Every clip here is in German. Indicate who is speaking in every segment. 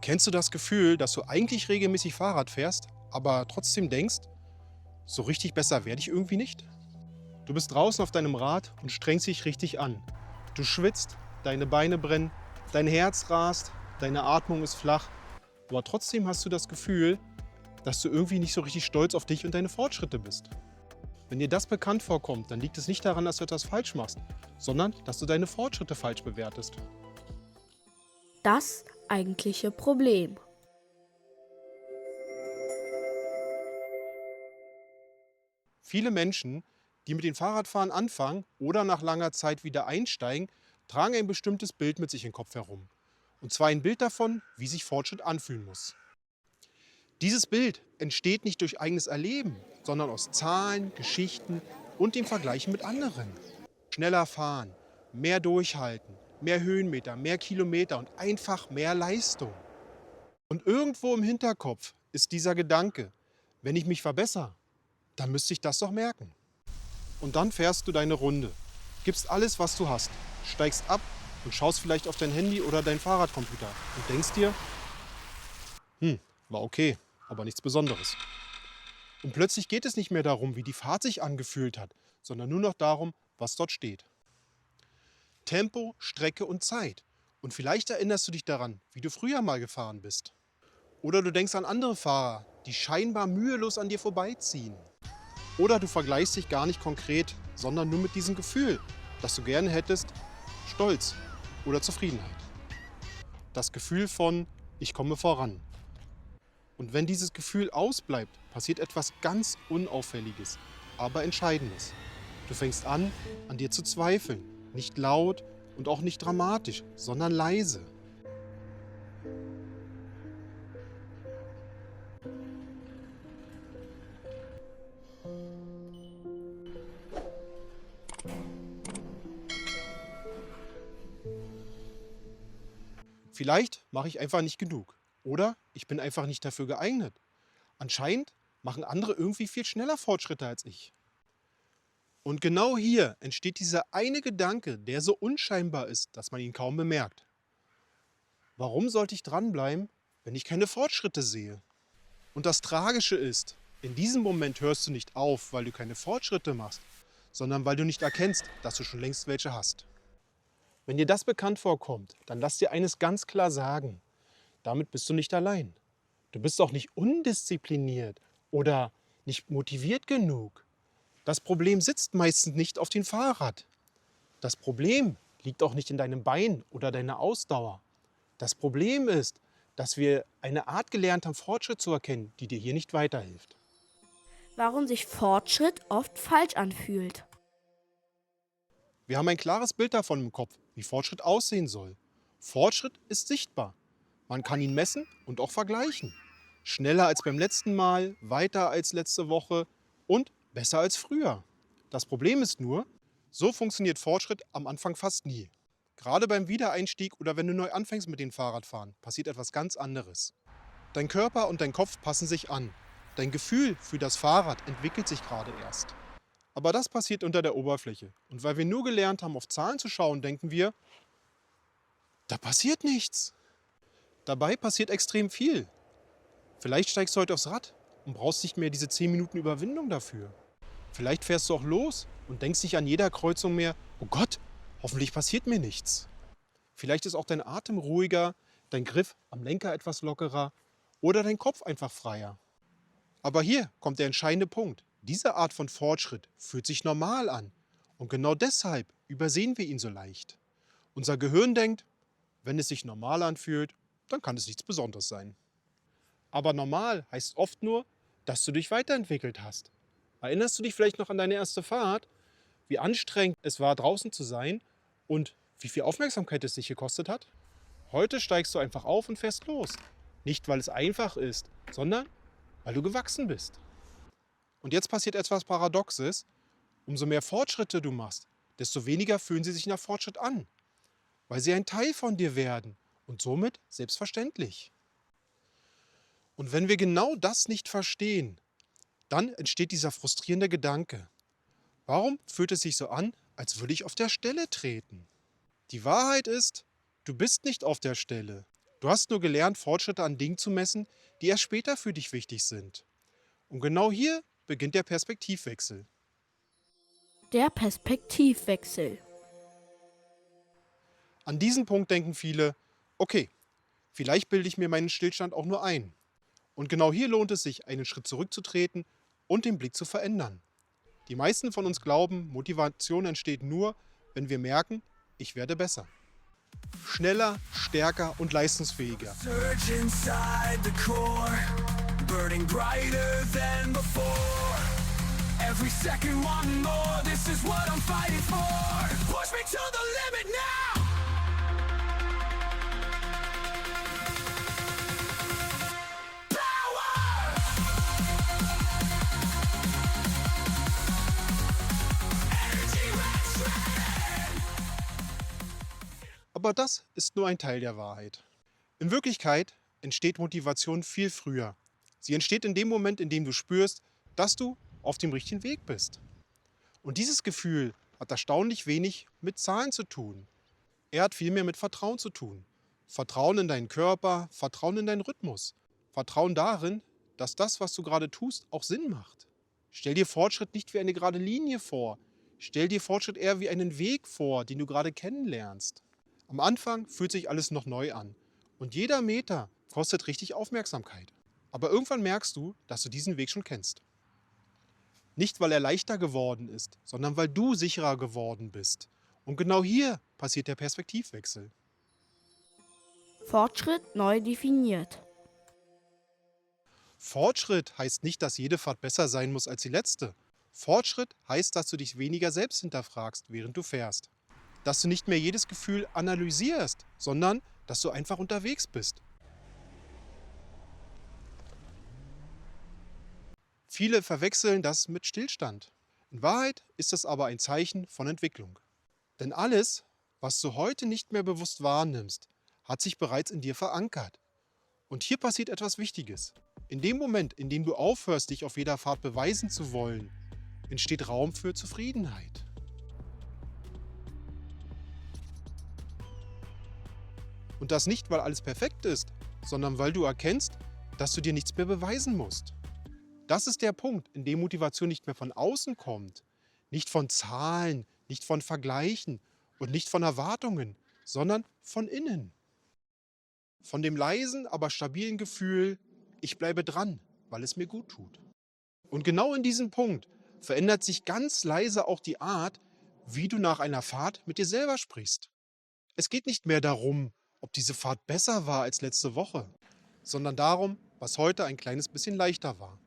Speaker 1: Kennst du das Gefühl, dass du eigentlich regelmäßig Fahrrad fährst, aber trotzdem denkst, so richtig besser werde ich irgendwie nicht? Du bist draußen auf deinem Rad und strengst dich richtig an. Du schwitzt, deine Beine brennen, dein Herz rast, deine Atmung ist flach, aber trotzdem hast du das Gefühl, dass du irgendwie nicht so richtig stolz auf dich und deine Fortschritte bist. Wenn dir das bekannt vorkommt, dann liegt es nicht daran, dass du etwas falsch machst, sondern dass du deine Fortschritte falsch bewertest.
Speaker 2: Das eigentliche Problem.
Speaker 1: Viele Menschen, die mit dem Fahrradfahren anfangen oder nach langer Zeit wieder einsteigen, tragen ein bestimmtes Bild mit sich im Kopf herum. Und zwar ein Bild davon, wie sich Fortschritt anfühlen muss. Dieses Bild entsteht nicht durch eigenes Erleben, sondern aus Zahlen, Geschichten und dem Vergleichen mit anderen. Schneller fahren, mehr durchhalten, mehr Höhenmeter, mehr Kilometer und einfach mehr Leistung. Und irgendwo im Hinterkopf ist dieser Gedanke, wenn ich mich verbessere, dann müsste ich das doch merken. Und dann fährst du deine Runde, gibst alles, was du hast, steigst ab und schaust vielleicht auf dein Handy oder deinen Fahrradcomputer und denkst dir, war okay, aber nichts Besonderes. Und plötzlich geht es nicht mehr darum, wie die Fahrt sich angefühlt hat, sondern nur noch darum, was dort steht. Tempo, Strecke und Zeit. Und vielleicht erinnerst du dich daran, wie du früher mal gefahren bist. Oder du denkst an andere Fahrer, die scheinbar mühelos an dir vorbeiziehen. Oder du vergleichst dich gar nicht konkret, sondern nur mit diesem Gefühl, das du gerne hättest, Stolz oder Zufriedenheit. Das Gefühl von, ich komme voran. Und wenn dieses Gefühl ausbleibt, passiert etwas ganz Unauffälliges, aber Entscheidendes. Du fängst an dir zu zweifeln. Nicht laut und auch nicht dramatisch, sondern leise. Vielleicht mache ich einfach nicht genug. Oder ich bin einfach nicht dafür geeignet. Anscheinend machen andere irgendwie viel schneller Fortschritte als ich. Und genau hier entsteht dieser eine Gedanke, der so unscheinbar ist, dass man ihn kaum bemerkt. Warum sollte ich dranbleiben, wenn ich keine Fortschritte sehe? Und das Tragische ist, in diesem Moment hörst du nicht auf, weil du keine Fortschritte machst, sondern weil du nicht erkennst, dass du schon längst welche hast. Wenn dir das bekannt vorkommt, dann lass dir eines ganz klar sagen. Damit bist du nicht allein. Du bist auch nicht undiszipliniert oder nicht motiviert genug. Das Problem sitzt meistens nicht auf dem Fahrrad. Das Problem liegt auch nicht in deinem Bein oder deiner Ausdauer. Das Problem ist, dass wir eine Art gelernt haben, Fortschritt zu erkennen, die dir hier nicht weiterhilft.
Speaker 2: Warum sich Fortschritt oft falsch anfühlt.
Speaker 1: Wir haben ein klares Bild davon im Kopf, wie Fortschritt aussehen soll. Fortschritt ist sichtbar. Man kann ihn messen und auch vergleichen. Schneller als beim letzten Mal, weiter als letzte Woche und besser als früher. Das Problem ist nur, so funktioniert Fortschritt am Anfang fast nie. Gerade beim Wiedereinstieg oder wenn du neu anfängst mit dem Fahrradfahren, passiert etwas ganz anderes. Dein Körper und dein Kopf passen sich an. Dein Gefühl für das Fahrrad entwickelt sich gerade erst. Aber das passiert unter der Oberfläche. Und weil wir nur gelernt haben, auf Zahlen zu schauen, denken wir, da passiert nichts. Dabei passiert extrem viel. Vielleicht steigst du heute aufs Rad und brauchst nicht mehr diese 10 Minuten Überwindung dafür. Vielleicht fährst du auch los und denkst dich an jeder Kreuzung mehr, oh Gott, hoffentlich passiert mir nichts. Vielleicht ist auch dein Atem ruhiger, dein Griff am Lenker etwas lockerer oder dein Kopf einfach freier. Aber hier kommt der entscheidende Punkt. Diese Art von Fortschritt fühlt sich normal an. Und genau deshalb übersehen wir ihn so leicht. Unser Gehirn denkt, wenn es sich normal anfühlt, dann kann es nichts Besonderes sein. Aber normal heißt oft nur, dass du dich weiterentwickelt hast. Erinnerst du dich vielleicht noch an deine erste Fahrt? Wie anstrengend es war, draußen zu sein und wie viel Aufmerksamkeit es dich gekostet hat? Heute steigst du einfach auf und fährst los. Nicht, weil es einfach ist, sondern weil du gewachsen bist. Und jetzt passiert etwas Paradoxes. Umso mehr Fortschritte du machst, desto weniger fühlen sie sich nach Fortschritt an, weil sie ein Teil von dir werden und somit selbstverständlich. Und wenn wir genau das nicht verstehen, dann entsteht dieser frustrierende Gedanke. Warum fühlt es sich so an, als würde ich auf der Stelle treten? Die Wahrheit ist, du bist nicht auf der Stelle. Du hast nur gelernt, Fortschritte an Dingen zu messen, die erst später für dich wichtig sind. Und genau hier beginnt der Perspektivwechsel.
Speaker 2: Der Perspektivwechsel.
Speaker 1: An diesen Punkt denken viele, okay, vielleicht bilde ich mir meinen Stillstand auch nur ein. Und genau hier lohnt es sich, einen Schritt zurückzutreten und den Blick zu verändern. Die meisten von uns glauben, Motivation entsteht nur, wenn wir merken, ich werde besser. Schneller, stärker und leistungsfähiger.
Speaker 3: Surge inside the core, burning brighter than before. Every second wanting more, this is what I'm fighting for. Push me to the limit now. Power! Energy red shredded.
Speaker 1: Aber das ist nur ein Teil der Wahrheit. In Wirklichkeit entsteht Motivation viel früher. Sie entsteht in dem Moment, in dem du spürst, dass du auf dem richtigen Weg bist. Und dieses Gefühl hat erstaunlich wenig mit Zahlen zu tun. Er hat vielmehr mit Vertrauen zu tun. Vertrauen in deinen Körper, Vertrauen in deinen Rhythmus. Vertrauen darin, dass das, was du gerade tust, auch Sinn macht. Stell dir Fortschritt nicht wie eine gerade Linie vor. Stell dir Fortschritt eher wie einen Weg vor, den du gerade kennenlernst. Am Anfang fühlt sich alles noch neu an. Und jeder Meter kostet richtig Aufmerksamkeit. Aber irgendwann merkst du, dass du diesen Weg schon kennst. Nicht, weil er leichter geworden ist, sondern weil du sicherer geworden bist. Und genau hier passiert der Perspektivwechsel.
Speaker 2: Fortschritt neu definiert.
Speaker 1: Fortschritt heißt nicht, dass jede Fahrt besser sein muss als die letzte. Fortschritt heißt, dass du dich weniger selbst hinterfragst, während du fährst. Dass du nicht mehr jedes Gefühl analysierst, sondern dass du einfach unterwegs bist. Viele verwechseln das mit Stillstand. In Wahrheit ist es aber ein Zeichen von Entwicklung. Denn alles, was du heute nicht mehr bewusst wahrnimmst, hat sich bereits in dir verankert. Und hier passiert etwas Wichtiges. In dem Moment, in dem du aufhörst, dich auf jeder Fahrt beweisen zu wollen, entsteht Raum für Zufriedenheit. Und das nicht, weil alles perfekt ist, sondern weil du erkennst, dass du dir nichts mehr beweisen musst. Das ist der Punkt, in dem Motivation nicht mehr von außen kommt, nicht von Zahlen, nicht von Vergleichen und nicht von Erwartungen, sondern von innen. Von dem leisen, aber stabilen Gefühl, ich bleibe dran, weil es mir gut tut. Und genau in diesem Punkt verändert sich ganz leise auch die Art, wie du nach einer Fahrt mit dir selber sprichst. Es geht nicht mehr darum, ob diese Fahrt besser war als letzte Woche, sondern darum, was heute ein kleines bisschen leichter war.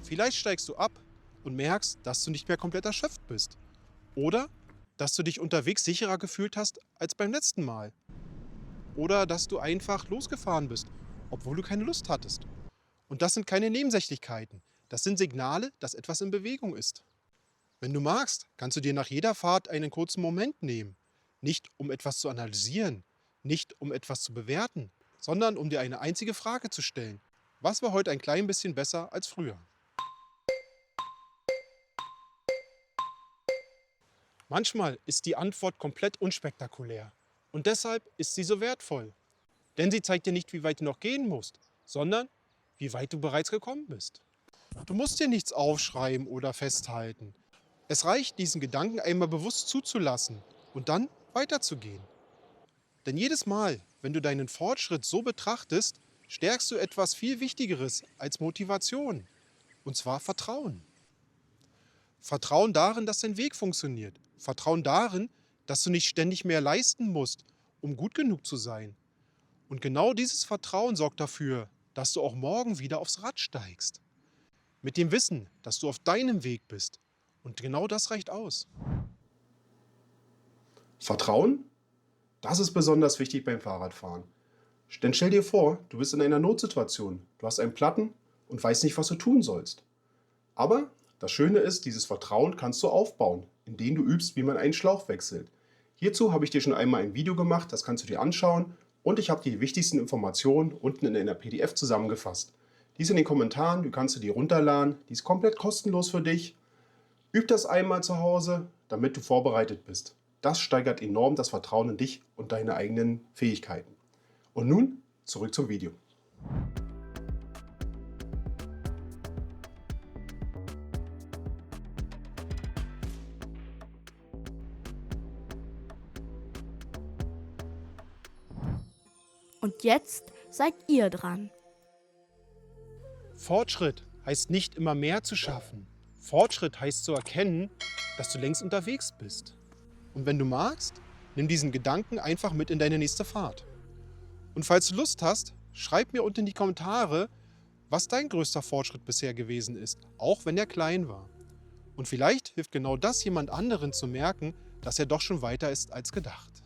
Speaker 1: Vielleicht steigst du ab und merkst, dass du nicht mehr komplett erschöpft bist. Oder dass du dich unterwegs sicherer gefühlt hast als beim letzten Mal. Oder dass du einfach losgefahren bist, obwohl du keine Lust hattest. Und das sind keine Nebensächlichkeiten. Das sind Signale, dass etwas in Bewegung ist. Wenn du magst, kannst du dir nach jeder Fahrt einen kurzen Moment nehmen. Nicht um etwas zu analysieren, nicht um etwas zu bewerten, sondern um dir eine einzige Frage zu stellen. Was war heute ein klein bisschen besser als früher? Manchmal ist die Antwort komplett unspektakulär und deshalb ist sie so wertvoll. Denn sie zeigt dir nicht, wie weit du noch gehen musst, sondern wie weit du bereits gekommen bist. Du musst dir nichts aufschreiben oder festhalten. Es reicht, diesen Gedanken einmal bewusst zuzulassen und dann weiterzugehen. Denn jedes Mal, wenn du deinen Fortschritt so betrachtest, stärkst du etwas viel Wichtigeres als Motivation, und zwar Vertrauen. Vertrauen darin, dass dein Weg funktioniert. Vertrauen darin, dass du nicht ständig mehr leisten musst, um gut genug zu sein. Und genau dieses Vertrauen sorgt dafür, dass du auch morgen wieder aufs Rad steigst. Mit dem Wissen, dass du auf deinem Weg bist. Und genau das reicht aus. Vertrauen? Das ist besonders wichtig beim Fahrradfahren. Denn stell dir vor, du bist in einer Notsituation. Du hast einen Platten und weißt nicht, was du tun sollst. Aber das Schöne ist, dieses Vertrauen kannst du aufbauen, indem du übst, wie man einen Schlauch wechselt. Hierzu habe ich dir schon einmal ein Video gemacht, das kannst du dir anschauen Und ich habe die wichtigsten Informationen unten in der PDF zusammengefasst. Die ist in den Kommentaren, du kannst die runterladen, die ist komplett kostenlos für dich. Üb das einmal zu Hause, damit du vorbereitet bist. Das steigert enorm das Vertrauen in dich und deine eigenen Fähigkeiten. Und nun zurück zum Video.
Speaker 2: Und jetzt seid ihr dran.
Speaker 1: Fortschritt heißt nicht immer mehr zu schaffen. Fortschritt heißt zu erkennen, dass du längst unterwegs bist. Und wenn du magst, nimm diesen Gedanken einfach mit in deine nächste Fahrt. Und falls du Lust hast, schreib mir unten in die Kommentare, was dein größter Fortschritt bisher gewesen ist, auch wenn er klein war. Und vielleicht hilft genau das jemand anderen zu merken, dass er doch schon weiter ist als gedacht.